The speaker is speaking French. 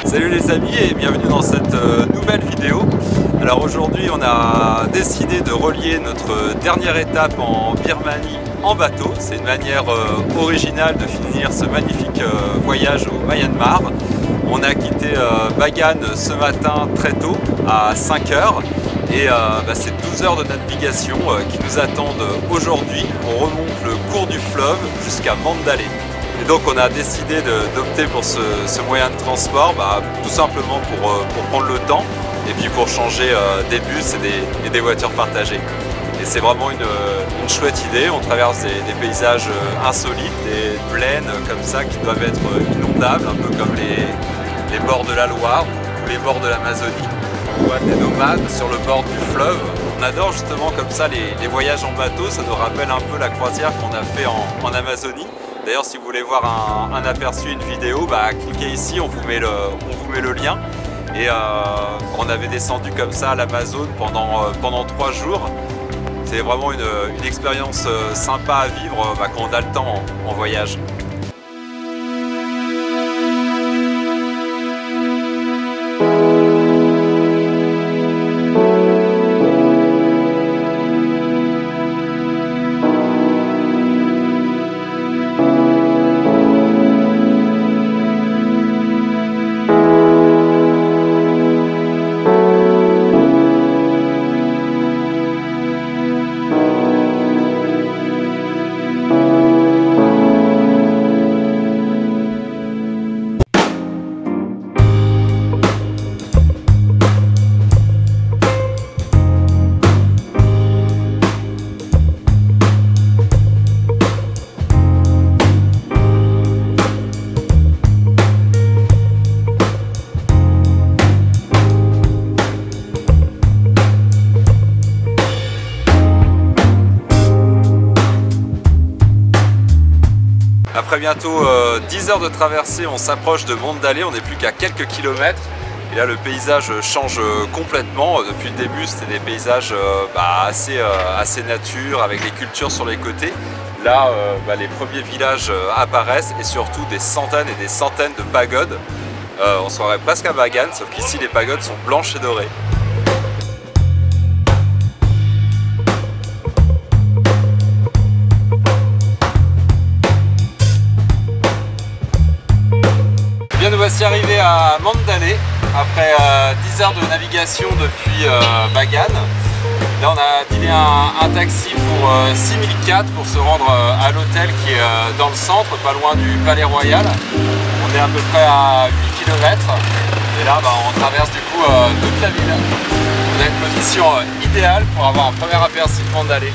Salut les amis et bienvenue dans cette nouvelle vidéo. Alors aujourd'hui on a décidé de relier notre dernière étape en Birmanie en bateau. C'est une manière originale de finir ce magnifique voyage au Myanmar. On a quitté Bagan ce matin très tôt à 5 h et c'est 12 heures de navigation qui nous attendent aujourd'hui. On remonte le cours du fleuve jusqu'à Mandalay. Et donc on a décidé d'opter pour ce moyen de transport, tout simplement pour prendre le temps et puis pour changer des bus et des voitures partagées. Et c'est vraiment une chouette idée. On traverse des paysages insolites, des plaines comme ça qui doivent être inondables, un peu comme les bords de la Loire ou les bords de l'Amazonie. On voit des nomades sur le bord du fleuve. On adore justement comme ça les voyages en bateau, ça nous rappelle un peu la croisière qu'on a fait en Amazonie. D'ailleurs, si vous voulez voir un aperçu, une vidéo, cliquez ici, on vous met le lien. Et on avait descendu comme ça à l'Amazone pendant 3 jours. C'est vraiment une expérience sympa à vivre quand on a le temps en voyage. Après bientôt 10 heures de traversée, on s'approche de Mandalay, on n'est plus qu'à quelques kilomètres. Et là le paysage change complètement. Depuis le début c'était des paysages assez nature, avec des cultures sur les côtés. Là les premiers villages apparaissent et surtout des centaines et des centaines de pagodes. On se croirait presque à Bagan, sauf qu'ici les pagodes sont blanches et dorées. Nous voici arrivés à Mandalay après 10 heures de navigation depuis Bagan. Là on a dealé un taxi pour 6004 pour se rendre à l'hôtel qui est dans le centre, pas loin du Palais Royal. On est à peu près à 8 km et là on traverse du coup toute la ville. On a une position idéale pour avoir un premier aperçu de Mandalay.